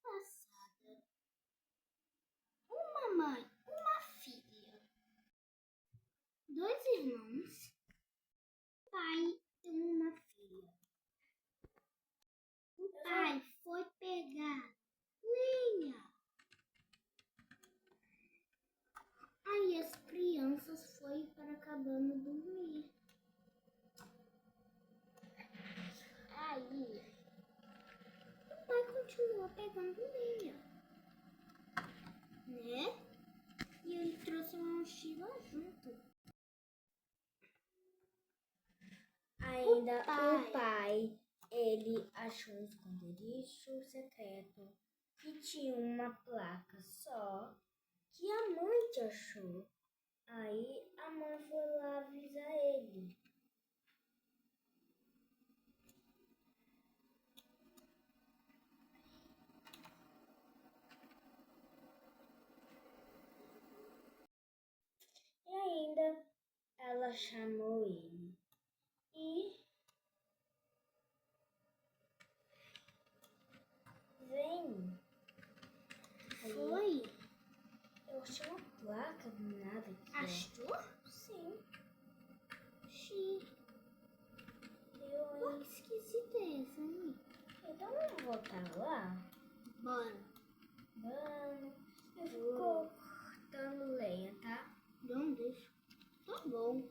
passada, uma mãe, uma filha, dois irmãos, um pai e uma filha. O pai foi pegar lenha. Aí as crianças foram para a cabana dormir. Aí o pai continuou pegando lenha, né? E ele trouxe uma mochila junto. Ainda o pai, ele achou um esconderijo secreto que tinha uma placa só que a mãe te achou. Aí a mãe foi lá avisar ele. E ainda ela chamou ele. E vem. Foi? Eu achei uma placa do nada aqui. Achou? Sim. Sim. Eu, Que esquisita é essa, hein? Então vamos voltar lá. Bora. Vamos. Eu vou cortando lenha, tá? Não deixa. Tá bom.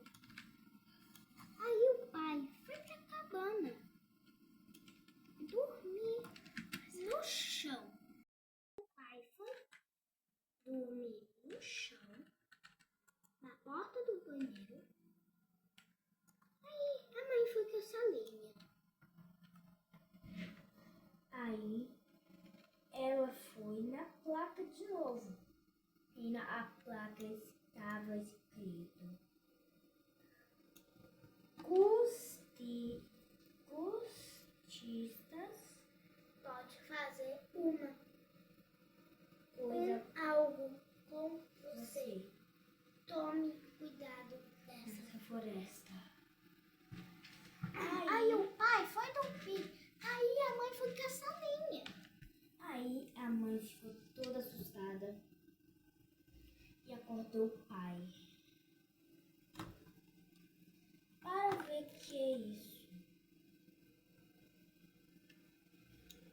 Aí o pai foi pra cabana dormir no chão. O pai foi dormir no chão, na porta do banheiro. Aí a mãe foi caçar lenha. Aí ela foi na placa de novo. E na placa estava escrito Custistas Pode fazer uma coisa algo com você. você Tome cuidado dessa. nessa floresta. Aí o pai foi dormir. Aí a mãe foi caçar lenha. Aí a mãe ficou toda assustada e acordou o pai. Para ver o que é isso.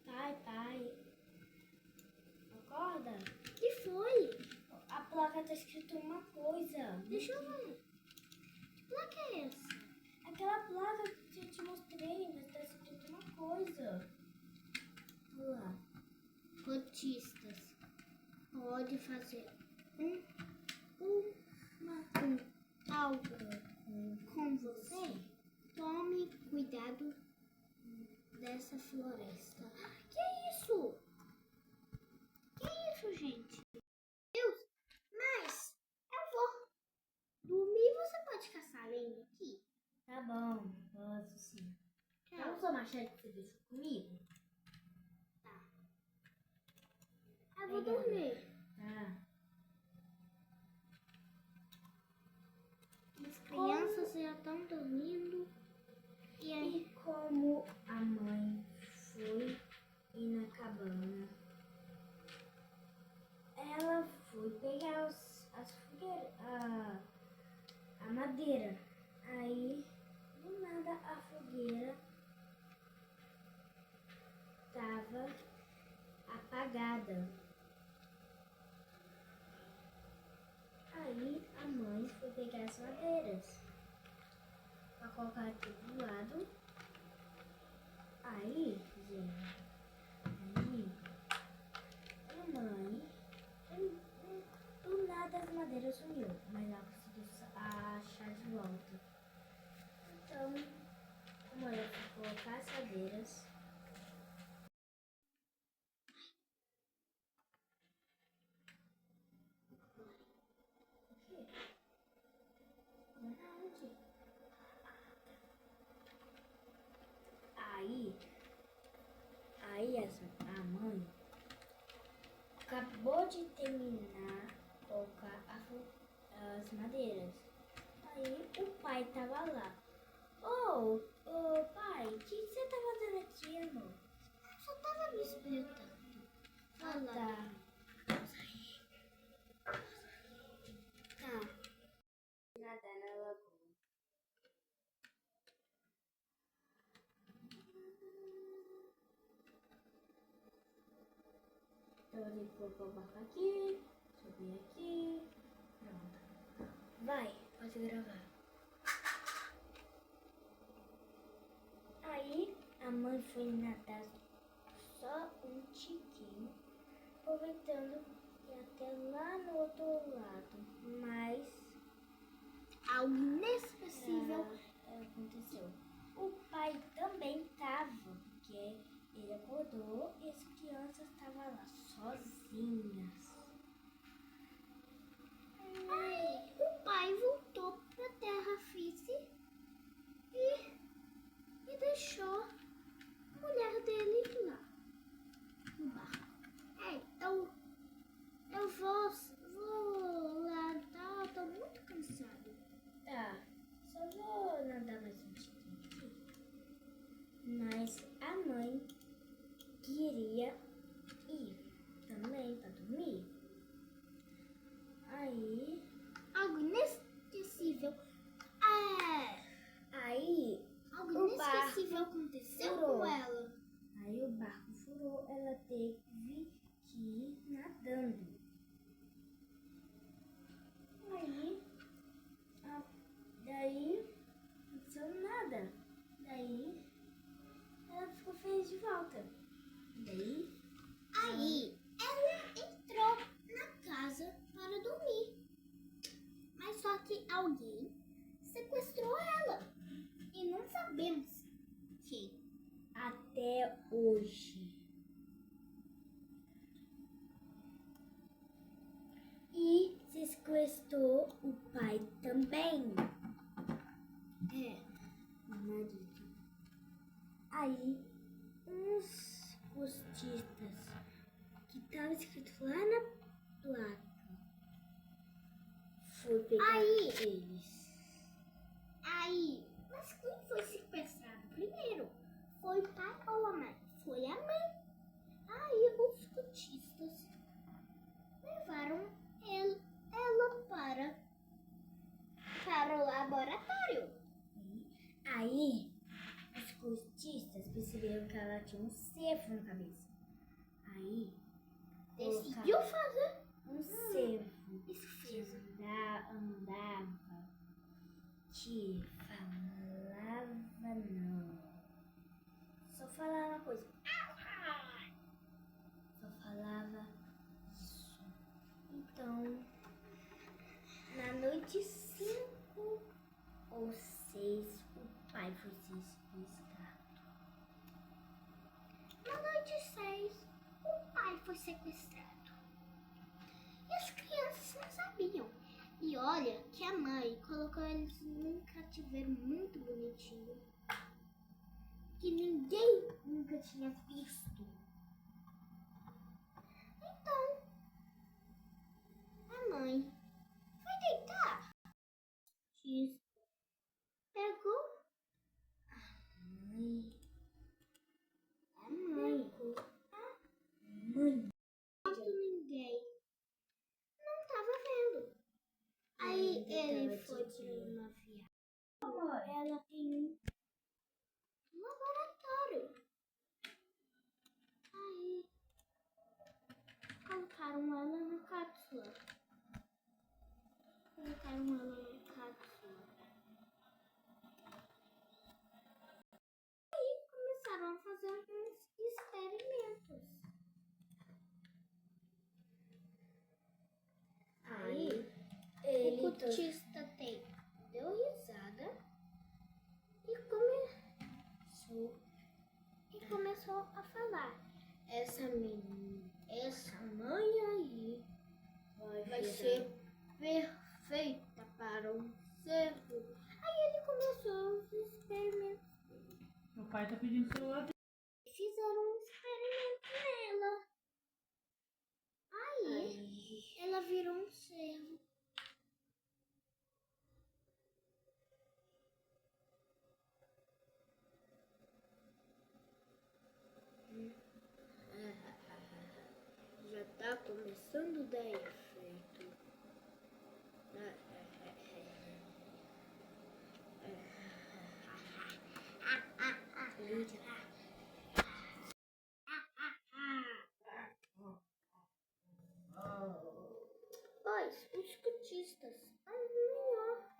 Pai, acorda. O que foi? A placa tá escrito uma coisa. Deixa eu ver. Que placa é essa? Aquela placa que eu te mostrei, mas tá escrito uma coisa. Olha lá. Cotistas. Pode fazer algo com você. Tome cuidado dessa floresta. Que isso? Que isso, gente? Deus, mas eu vou dormir. Você pode caçar lenha aqui? Tá bom, posso sim. Tá. Vamos sua machete que você deixou comigo? Eu vou dormir. Tá. As crianças já estão dormindo. E aí? E como a mãe foi ir na cabana, ela foi pegar as fogueiras, a madeira. Aí, do nada, a fogueira estava apagada. Aí a mãe foi pegar as madeiras para colocar aqui do lado. Aí, gente, a mãe, do nada as madeiras sumiu, mas ela conseguiu achar de volta. Então, como ela ficou caçadeiras, a mãe acabou de terminar de colocar as madeiras. Aí o pai tava lá. Ô, pai, o que você tá fazendo aqui, amor? Eu só tava me espetando. eu vou ter que colocar o barco aqui, subir aqui. Pronto. Vai, pode gravar. Aí a mãe foi nadar só um tiquinho, aproveitando e até lá no outro lado. Mas algo inesquecível aconteceu. O pai também estava, porque ele acordou e as crianças estavam lá sozinhas. Aí o pai voltou pra terra fixe e deixou a mulher dele lá no barco. Eu vou lá, tá? Eu tô muito cansado. Tá, só vou nadar mais um tiquinho aqui. Mas a mãe queria ir também para dormir. Aí Algo inesquecível. Algo o inesquecível barco aconteceu furou. com ela. Aí o barco furou, ela teve que ir nadando. Daí não aconteceu nada. Daí ela ficou feliz de volta. Aí ela entrou na casa para dormir. Mas só que alguém sequestrou ela. E não sabemos quem. Até hoje. E sequestrou o pai também. O marido. Aí, uns postistas que estavam escritos lá na placa foi pegar eles. Mas quem foi sequestrado primeiro? Foi o pai ou a mãe? Foi a mãe. Aí os cotistas levaram ela para o laboratório. Aí, os cotistas perceberam que ela tinha um cervo na cabeça. Aí, Decidiu fazer um cervo isso fez. andava, que falava não. Só falava uma coisa. Só falava isso. Então, na noite 5 ou 6, o pai foi sequestrado. Na noite 6, o pai foi sequestrado. E as crianças não sabiam. E olha que a mãe colocou eles num cativeiro muito bonitinho, que ninguém nunca tinha visto. Então, a mãe foi deitar. Pegou a mãe. Ninguém não tava vendo. Aí ele foi para uma viagem. Ela tem um laboratório. Aí colocaram ela na cápsula. Aí começaram a fazer uns experimentos. Aí o cotista deu risada e começou a falar. Essa mãe aí vai ser perfeita para um cervo. Aí ele começou os experimentos. Meu pai tá pedindo celular. Fizeram um experimento nela. Aí ela virou um cervo. Já tá começando a dar efeito. Mas os cultistas, a melhor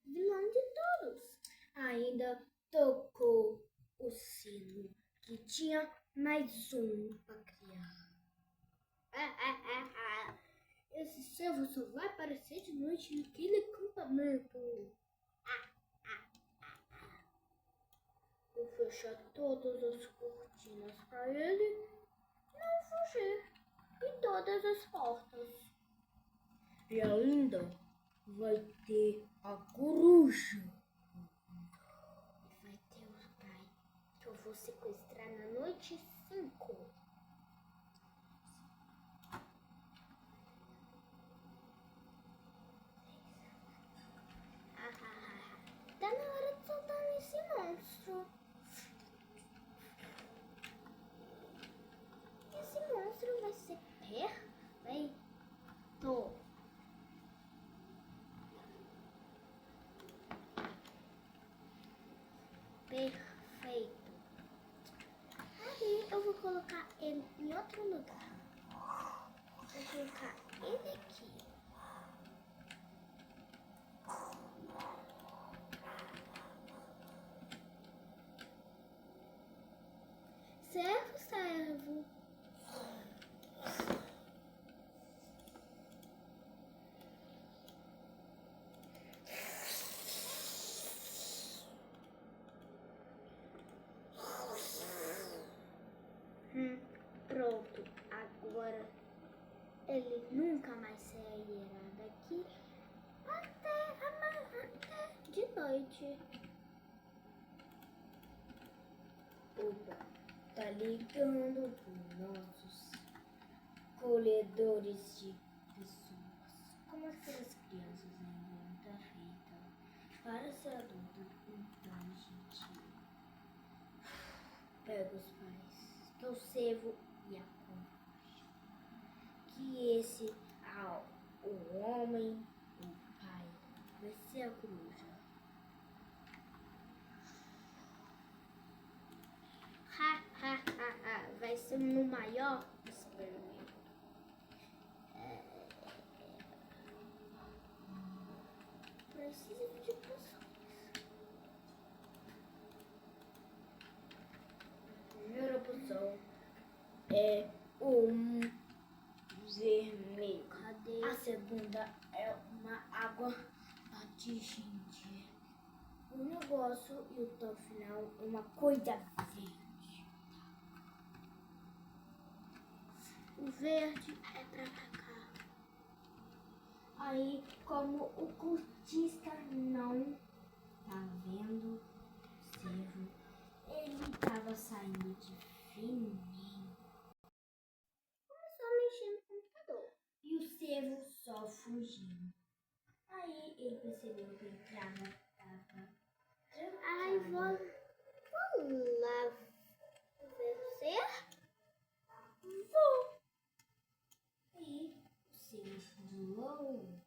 vilão de todos, ainda tocou o sino que tinha mais um para criar. Esse servo só vai aparecer de noite naquele acampamento. Vou fechar todas as cortinas para ele não fugir e todas as portas. E ainda vai ter a coruja. E vai ter o pai que eu vou sequestrar na noite 5. Tá na hora de soltar esse monstro. Esse monstro vai ser perfeito. Perfeito. Aí eu vou colocar ele em outro lugar. Vou colocar ele aqui. Servo. Pronto, agora ele nunca mais sairá daqui até de noite. Opa, tá ligando para nossos colhedores de pessoas. Como aquelas crianças ainda não tá feita para ser adulto, então a gente pega os pais, que é o servo e a coruja. Que esse, o homem, o pai, vai ser a coruja. Vai ser no maior experimento. Precisa de pessoas. A primeira opção é um vermelho. Cadê? A segunda é uma água atingente. O negócio e o tal final é uma coisa verde. O verde é pra atacar. Aí, como o cultista não tá vendo o servo, ele tava saindo de fininho. Começou a mexer no computador. E o servo só fugindo. Aí ele percebeu que a entrada tava trancada. Ai, vou lá ver você. Vou. Aí o servo pulou.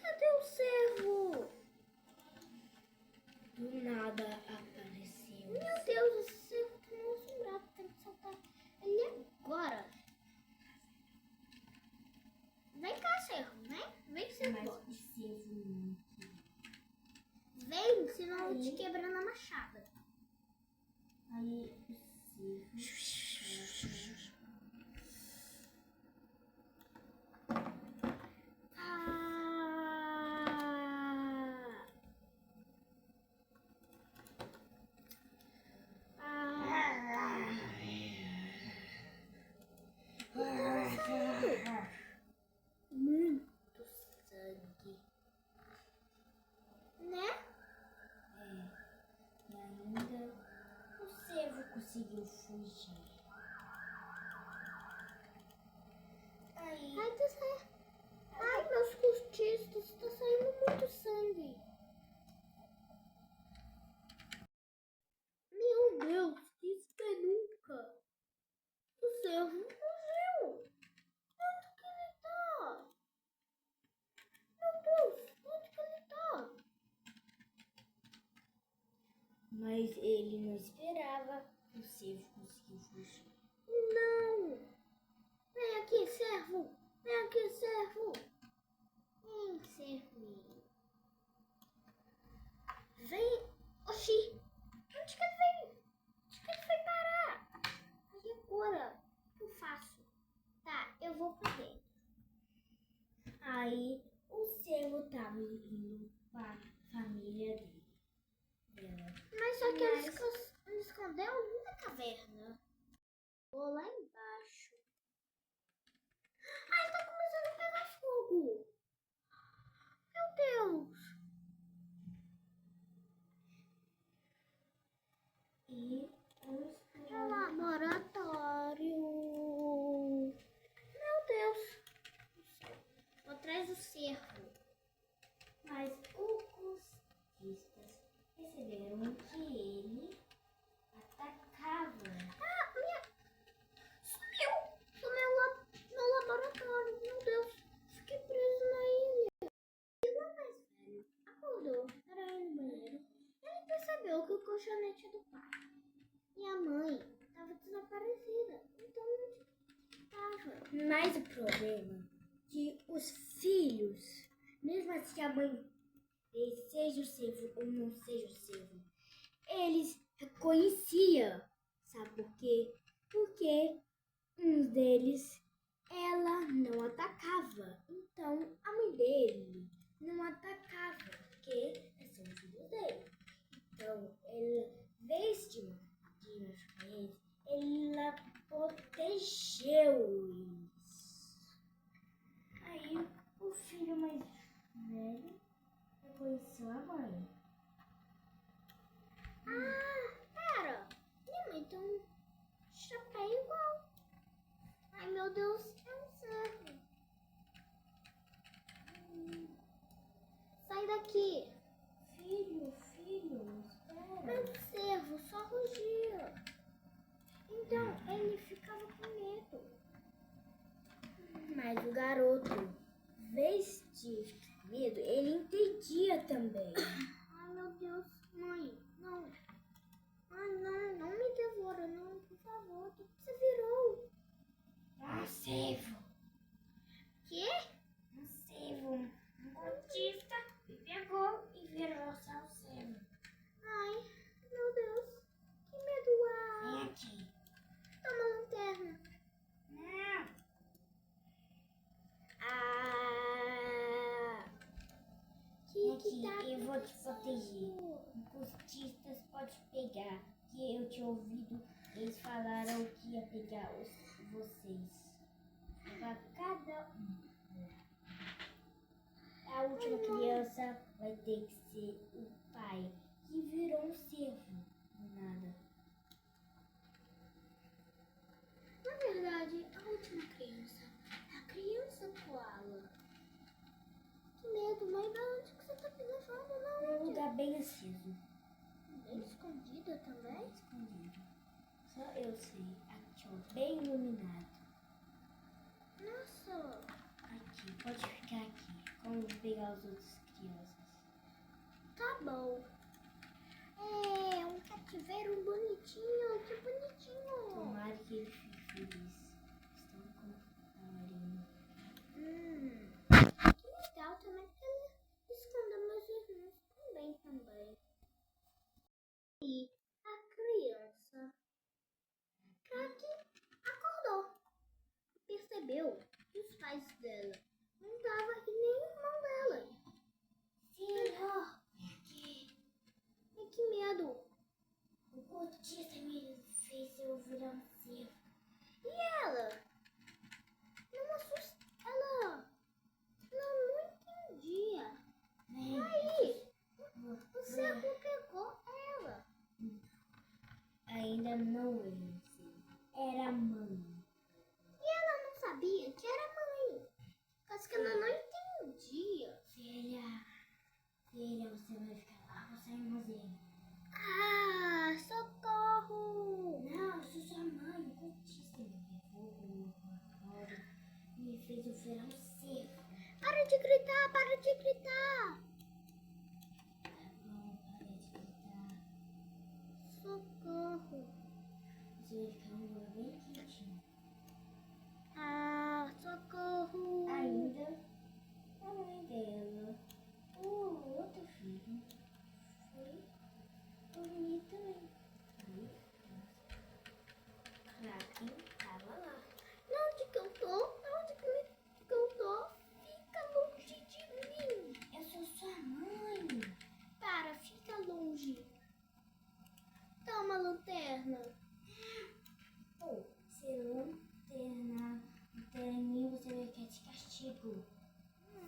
Cadê o servo? Do nada apareceu. Meu Deus, esse servo tá meio assombrado. Tem que soltar ele agora. Vem cá, servo. Vem, servo. Mas o servo não quer. Vem, senão eu te quebro na machada. Aí o servo... Muito sangue, né? E ainda o servo conseguiu fugir. Aí... Ai, meus cultistas, tá saindo muito sangue. Meu Deus, que esperuca. O servo fugiu. Onde que ele tá? Meu Deus, onde que ele tá? Mas ele não esperava que o servo conseguiu fugir. aqui, servo. Vem aqui, servo. Vem, servinho. Vem. Oxi. Onde que ele veio? Onde que ele foi parar? E agora? O que eu faço? Tá, eu vou pra dentro. Aí o servo tava indo para a família dela. Mas só que ele me escondeu na caverna. Vou lá embaixo. Ai, tá começando a pegar fogo. Meu Deus. E É um laboratório. Meu Deus. Vou atrás do cervo. Mas os cultistas perceberam que ele atacava. Ah, sumiu. Sumiu meu laboratório. Meu Deus. Fiquei preso na ilha. O irmão mais velho acordou para ir no banheiro. Ele percebeu que o colchonete é do pai. E a mãe estava desaparecida. Então onde estava? Mas o problema é que os filhos, mesmo assim a mãe dele seja o servo ou não seja o servo, eles reconheciam. Sabe por quê? Porque um deles ela não atacava. Então a mãe dele não atacava, porque são os filhos dele. Então ela, em vez de machucar eles, ela protegeu eles. Aí o filho mais velho reconheceu a mãe. Ah, pera. Minha mãe tem um chapéu igual. Ai, meu Deus, é um cervo. Sai daqui. Filho, espera. Mas o cervo só rugia. Então ele ficava com medo. Mas o garoto, em vez de ficar com medo, ele entendia também. Ai, meu Deus, mãe, não. Ai, não me devora, não, por favor. O que você virou? Um servo. Quê? Um servo. Um cultista me pegou e virou seu servo. Ai, meu Deus, que medo. Vem aqui. Toma a lanterna. Não. Que Aqui, tá eu vou te acontecendo? proteger. Os cultistas podem pegar, que eu tinha ouvido, eles falaram que ia pegar vocês. Pegar cada um. A última criança vai ter que ser o pai, que virou um cervo. Do nada. Na verdade, a última criança é a criança koala. Que medo, mãe, da onde que você tá pensando? Um lugar bem aceso. Bem escondida também? Escondido. Só eu sei. Aqui, ó, bem iluminado. Nossa, Aqui, pode ficar aqui. Como pegar as outras crianças. tá bom. É um cativeiro bonitinho, que bonitinho. Tomara que ele fique feliz. Estão com a Marina. Que legal também que ele esconda meus irmãos também. E a criança Crack acordou. Percebeu que os pais dela não estavam e nem o irmão dela. Filho, vem aqui. E que medo. O cultista me fez eu virar um cervo. E ela? Não assusta. Ela não entendia. Vem. Aí, o cervo pegou ela. Ainda não era um cervo. Era a mãe. E ela não sabia que era mãe. Mas que ela não entendia. Filha, você vai ficar lá, você é irmãzinha. Ah, socorro! Não, eu sou sua mãe, o cultista me levou pro laboratório e me fez eu virar um cervo. Para de gritar, para de gritar! Tá bom, parei de gritar. Socorro! Você vai ficar num lugar bem quentinho. Ah, lanterna. Ou, se lanterna em mim, você vai ficar de castigo.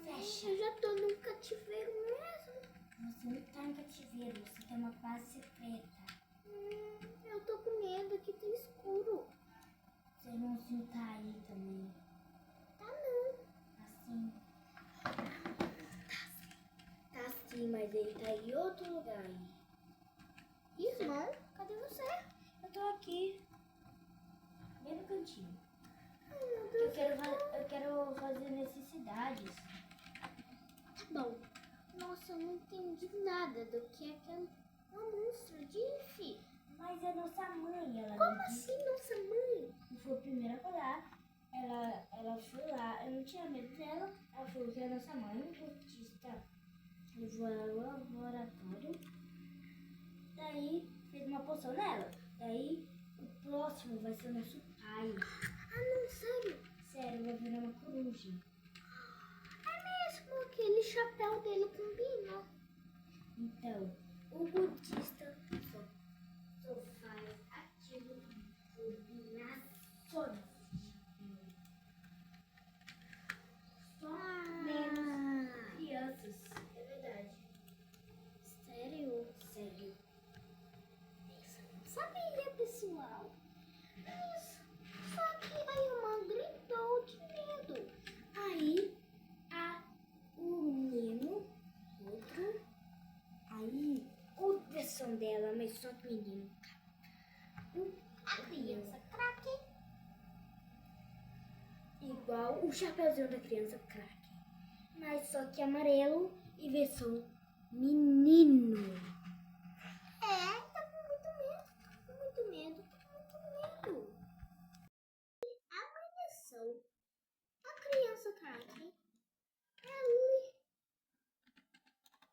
Fecha. Eu já tô num cativeiro mesmo. Você não tá em cativeiro, você tem uma base secreta. Eu tô com medo, aqui tá escuro. Seu irmãozinho tá aí também. Tá não. Assim. Tá sim, mas ele tá em outro lugar. Irmão, cadê você? Eu tô aqui. Bem no cantinho. Ai, meu Eu Deus. quero fazer necessidades. Tá bom. Nossa, eu não entendi nada do que aquela monstro disse. Mas é nossa mãe, ela Como não disse. assim, nossa mãe? Eu fui a primeira a falar. Ela foi lá, eu não tinha medo dela. Ela falou que é nossa mãe, o autista. Levou ela ao laboratório. Daí fez uma poção nela. Daí o próximo vai ser nosso pai. Ah, não, sério? Sério, vai virar uma coruja. É mesmo, aquele chapéu dele combina. Então, o budista só faz aquilo combinações. Só menos crianças. É verdade. Sério? Sério. Isso eu não sabia, pessoal. Mas só que a irmã gritou de medo. Aí, o menino, outro, aí, o versão dela, mas só que menino. A criança craque. Igual o chapeuzinho da criança craque. Mas só que amarelo e versão menino. É, tá com muito medo. Tô com muito medo. Tô com muito medo. Amanheceu. A criança craque.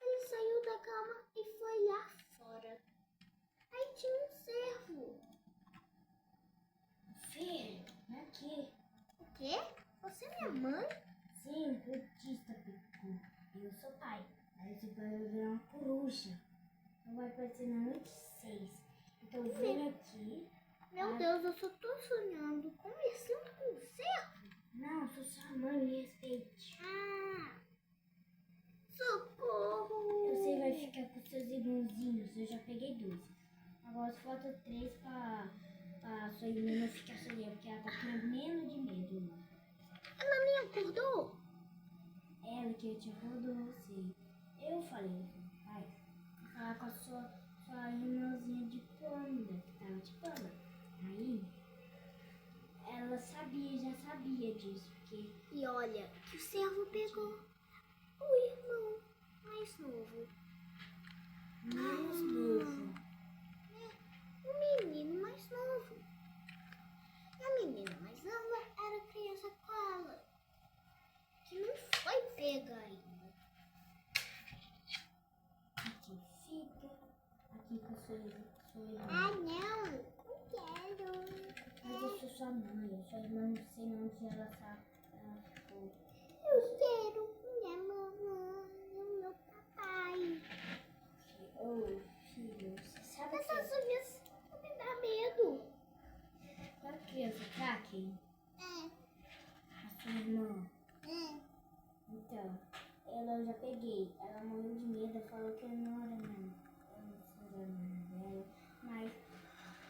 Ele saiu da cama e foi lá fora. Aí tinha um cervo. Filho, aqui. O quê? Você é minha mãe? Sim, o budista pegou. Eu sou pai. Aí você vai virar uma coruja. Não vai aparecer na noite 6. Então vem aqui. Meu Deus, eu só tô sonhando, conversando com o cervo. Não, sou sua mãe, me respeite. Ah, socorro. Você vai ficar com seus irmãozinhos. Eu já peguei 2. Agora falta 3 pra sua irmã não ficar sozinha, porque ela tá tremendo de medo. Ela me acordou? Ela que te acordou você. Eu falei, pai, vou falar com a sua irmãzinha de panda, que tava de panda. Aí, ela já sabia disso, porque E olha, que o cervo pegou o irmão mais novo. menos novo. O menino mais novo. E a menina mais nova era a criança Koala, que não foi pega ainda. Aqui fica, aqui com a sua irmã. Ah, não, não quero. Mas eu sou sua mãe, sua irmã não sei onde ela tá. Ela ficou. Eu quero minha mamãe e meu papai. Ô, filho, você sabe Essas que unhas me dá medo. a criança craque, É, a sua irmã, é. então, ela eu já peguei. Ela morreu de medo, falou que não era não. Eu não era dela, mas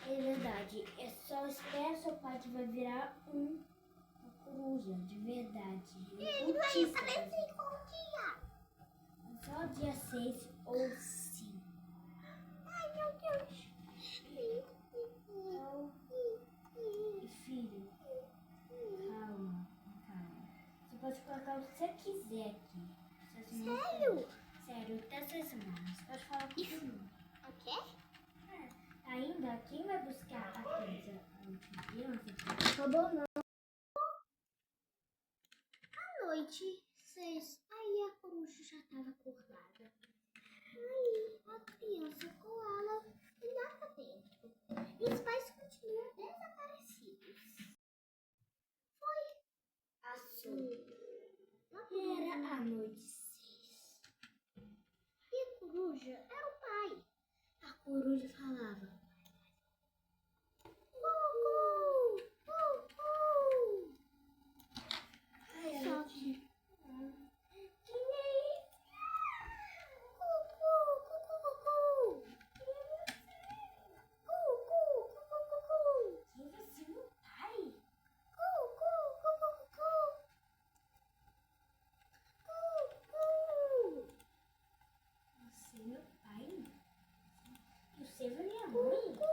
é verdade. É só espera seu pai que vai virar uma coruja, de verdade. Ele vai Autista. aparecer com o dia. Só dia 6 ou 5. Ai, meu Deus. Então, e filho, calma. Você pode colocar o que você quiser aqui. Sério? Sério, até suas mãos. Pode falar com seu irmão. O quê? Ainda, quem vai buscar a criança? Acabou não. À noite, 6. Aí a coruja já estava acordada. Aí a criança Koala olhava dentro. E os pais continuam desaparecidos. Era a noite 6. E a coruja era o pai. A coruja falava. ruim?